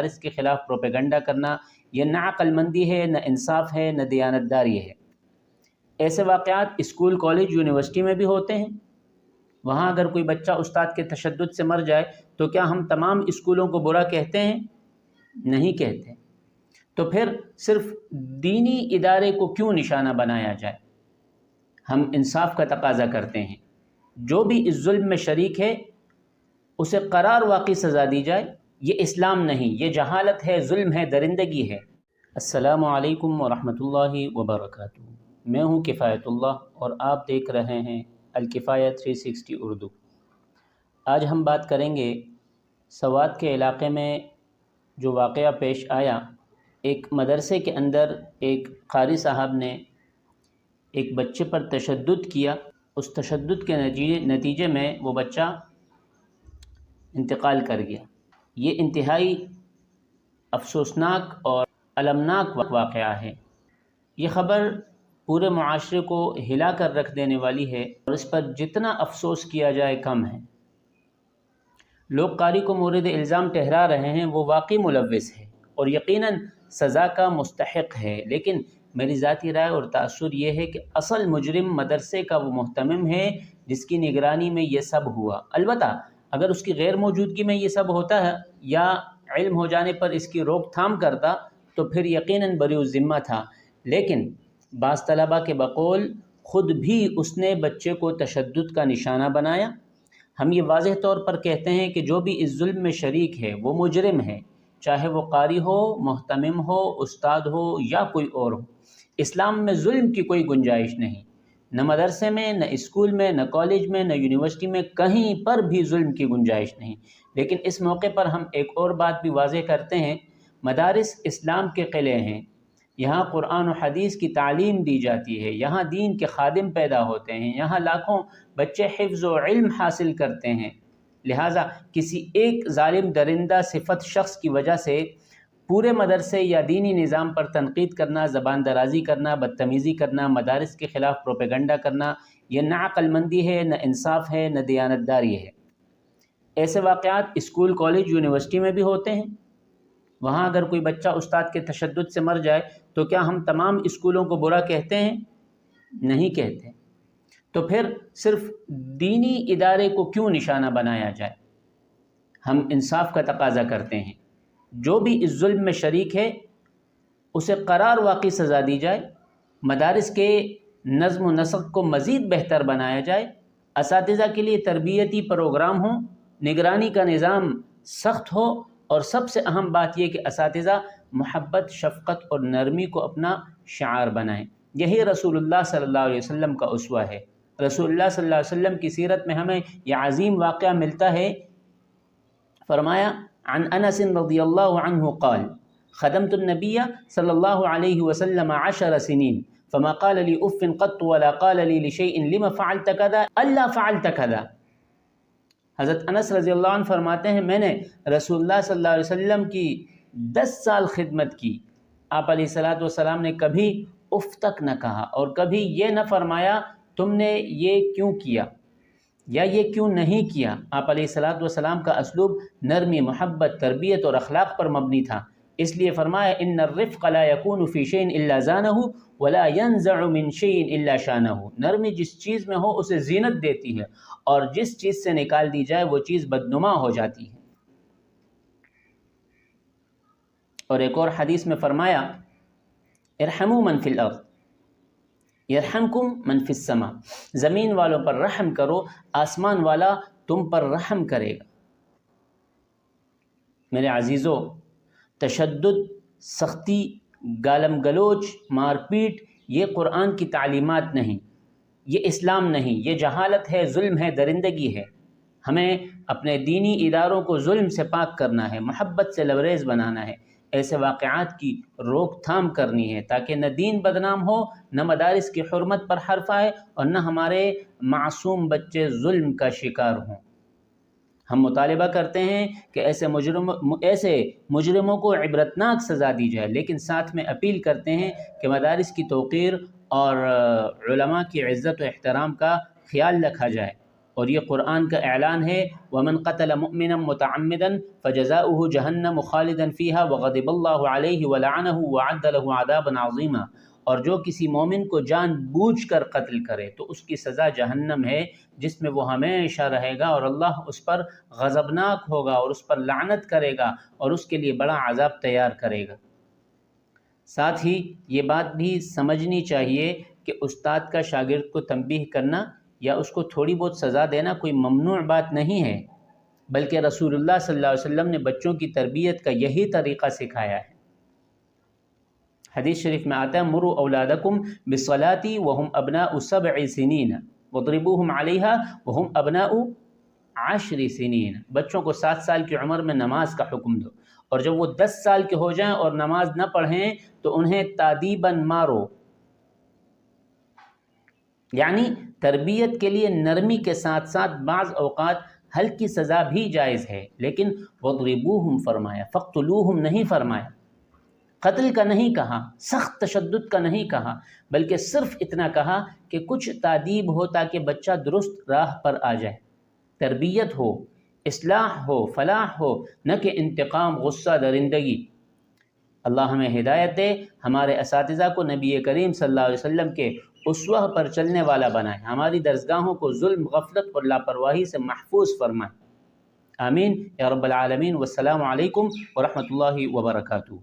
اس کے خلاف پروپیگنڈا کرنا یہ نہ عقل مندی ہے، نہ انصاف ہے، نہ دیانتداری ہے۔ ایسے واقعات اسکول، کالج، یونیورسٹی میں بھی ہوتے ہیں۔ وہاں اگر کوئی بچہ استاد کے تشدد سے مر جائے تو کیا ہم تمام اسکولوں کو برا کہتے ہیں؟ نہیں کہتے۔ تو پھر صرف دینی ادارے کو کیوں نشانہ بنایا جائے؟ ہم انصاف کا تقاضا کرتے ہیں، جو بھی اس ظلم میں شریک ہے اسے قرار واقعی سزا دی جائے۔ یہ اسلام نہیں، یہ جہالت ہے، ظلم ہے، درندگی ہے۔ السلام علیکم ورحمۃ اللہ وبرکاتہ۔ میں ہوں کفایت اللہ اور آپ دیکھ رہے ہیں الکفایہ 360 اردو۔ آج ہم بات کریں گے سوات کے علاقے میں جو واقعہ پیش آیا۔ ایک مدرسے کے اندر ایک قاری صاحب نے ایک بچے پر تشدد کیا۔ اس تشدد کے نتیجے میں وہ بچہ انتقال کر گیا۔ یہ انتہائی افسوسناک اور المناک واقعہ ہے۔ یہ خبر پورے معاشرے کو ہلا کر رکھ دینے والی ہے اور اس پر جتنا افسوس کیا جائے کم ہے۔ لوگ قاری کو مورد الزام ٹھہرا رہے ہیں، وہ واقعی ملوث ہے اور یقیناً سزا کا مستحق ہے، لیکن میری ذاتی رائے اور تأثر یہ ہے کہ اصل مجرم مدرسے کا وہ محتمم ہے جس کی نگرانی میں یہ سب ہوا۔ البتہ اگر اس کی غیر موجودگی میں یہ سب ہوتا ہے یا علم ہو جانے پر اس کی روک تھام کرتا تو پھر یقیناً بری الذمہ تھا، لیکن بعض طلباء کے بقول خود بھی اس نے بچے کو تشدد کا نشانہ بنایا۔ ہم یہ واضح طور پر کہتے ہیں کہ جو بھی اس ظلم میں شریک ہے وہ مجرم ہے، چاہے وہ قاری ہو، محتمم ہو، استاد ہو یا کوئی اور ہو۔ اسلام میں ظلم کی کوئی گنجائش نہیں، نہ مدرسے میں، نہ اسکول میں، نہ کالج میں، نہ یونیورسٹی میں، کہیں پر بھی ظلم کی گنجائش نہیں۔ لیکن اس موقع پر ہم ایک اور بات بھی واضح کرتے ہیں، مدارس اسلام کے قلعے ہیں، یہاں قرآن و حدیث کی تعلیم دی جاتی ہے، یہاں دین کے خادم پیدا ہوتے ہیں، یہاں لاکھوں بچے حفظ و علم حاصل کرتے ہیں۔ لہٰذا کسی ایک ظالم درندہ صفت شخص کی وجہ سے پورے مدرسے یا دینی نظام پر تنقید کرنا، زبان درازی کرنا، بدتمیزی کرنا، مدارس کے خلاف پروپیگنڈا کرنا یہ نہ عقل مندی ہے، نہ انصاف ہے، نہ دیانتداری ہے۔ ایسے واقعات اسکول، کالج، یونیورسٹی میں بھی ہوتے ہیں۔ وہاں اگر کوئی بچہ استاد کے تشدد سے مر جائے تو کیا ہم تمام اسکولوں کو برا کہتے ہیں؟ نہیں کہتے۔ تو پھر صرف دینی ادارے کو کیوں نشانہ بنایا جائے؟ ہم انصاف کا تقاضا کرتے ہیں، جو بھی اس ظلم میں شریک ہے اسے قرار واقعی سزا دی جائے، مدارس کے نظم و نسق کو مزید بہتر بنایا جائے، اساتذہ کے لیے تربیتی پروگرام ہوں، نگرانی کا نظام سخت ہو، اور سب سے اہم بات یہ کہ اساتذہ محبت، شفقت اور نرمی کو اپنا شعار بنائیں۔ یہی رسول اللہ صلی اللہ علیہ وسلم کا اسوہ ہے۔ رسول اللہ صلی اللہ علیہ وسلم کی سیرت میں ہمیں یہ عظیم واقعہ ملتا ہے۔ فرمایا عن انس رضی اللہ عنہ قال خدمت النبی صلی اللہ علیہ وسلم 10 سنین فما قال لي اف قط ولا قال لي لشيء لما فعلت كذا الا فعلت كذا۔ حضرت انس رضی اللہ عنہ فرماتے ہیں، میں نے رسول اللہ صلی اللہ علیہ وسلم کی 10 سال خدمت کی، آپ علیہ الصلوۃ والسلام نے کبھی اف تک نہ کہا اور کبھی یہ نہ فرمایا تم نے یہ کیوں کیا یا یہ کیوں نہیں کیا۔ آپ علیہ الصلوۃ والسلام کا اسلوب نرمی، محبت، تربیت اور اخلاق پر مبنی تھا، اس لیے فرمایا ان الرفق لا يكون في شيء الا زانه ولا ينزع من شيء الا شانه۔ نرمی جس چیز میں ہو اسے زینت دیتی ہے اور جس چیز سے نکال دی جائے وہ چیز بدنما ہو جاتی ہے۔ اور ایک اور حدیث میں فرمایا ارحموا من فی الارض یرحمکم من فی السماء، زمین والوں پر رحم کرو، آسمان والا تم پر رحم کرے گا۔ میرے عزیزو، تشدد، سختی، گالم گلوچ، مار پیٹ یہ قرآن کی تعلیمات نہیں، یہ اسلام نہیں، یہ جہالت ہے، ظلم ہے، درندگی ہے۔ ہمیں اپنے دینی اداروں کو ظلم سے پاک کرنا ہے، محبت سے لبریز بنانا ہے، ایسے واقعات کی روک تھام کرنی ہے تاکہ نہ دین بدنام ہو، نہ مدارس کی حرمت پر حرف آئے اور نہ ہمارے معصوم بچے ظلم کا شکار ہوں۔ ہم مطالبہ کرتے ہیں کہ ایسے مجرموں کو عبرتناک سزا دی جائے، لیکن ساتھ میں اپیل کرتے ہیں کہ مدارس کی توقیر اور علماء کی عزت و احترام کا خیال رکھا جائے اور یہ قرآن کا اعلان ہے، وَمَنْ قَتَلَ مُؤْمِنًا مُتَعَمِّدًا فَجَزَاؤُهُ جَهَنَّمُ خَالِدًا فِيهَا وَغَضِبَ اللَّهُ عَلَيْهِ وَلَعَنَهُ وَأَعَدَّ لَهُ عَذَابًا عَظِيمًا۔ اور جو کسی مومن کو جان بوجھ کر قتل کرے تو اس کی سزا جہنم ہے جس میں وہ ہمیشہ رہے گا، اور اللہ اس پر غضبناک ہوگا اور اس پر لعنت کرے گا اور اس کے لیے بڑا عذاب تیار کرے گا۔ ساتھ ہی یہ بات بھی سمجھنی چاہیے کہ استاد کا شاگرد کو تنبیہ کرنا یا اس کو تھوڑی بہت سزا دینا کوئی ممنوع بات نہیں ہے، بلکہ رسول اللہ صلی اللہ علیہ وسلم نے بچوں کی تربیت کا یہی طریقہ سکھایا ہے۔ حدیث شریف میں آتا ہے، مروا اولادکم بالصلاۃ وهم ابناء 7 سنین واضربوهم علیہا وهم ابناء 10 سنین۔ بچوں کو 7 سال کی عمر میں نماز کا حکم دو، اور جب وہ 10 سال کے ہو جائیں اور نماز نہ پڑھیں تو انہیں تادیباً مارو، یعنی تربیت کے لیے نرمی کے ساتھ ساتھ بعض اوقات ہلکی سزا بھی جائز ہے، لیکن وَاضْرِبُوهُمْ فرمایا، فَاقْتُلُوهُمْ نہیں فرمایا، قتل کا نہیں کہا، سخت تشدد کا نہیں کہا، بلکہ صرف اتنا کہا کہ کچھ تادیب ہو تاکہ بچہ درست راہ پر آ جائے، تربیت ہو، اصلاح ہو، فلاح ہو، نہ کہ انتقام، غصہ، درندگی۔ اللہ ہمیں ہدایت دے، ہمارے اساتذہ کو نبی کریم صلی اللہ علیہ وسلم کے اسوہ پر چلنے والا بنائے، ہماری درسگاہوں کو ظلم، غفلت اور لاپرواہی سے محفوظ فرمائے، آمین یا رب العالمین۔ والسلام علیکم ورحمۃ اللہ وبرکاتہ۔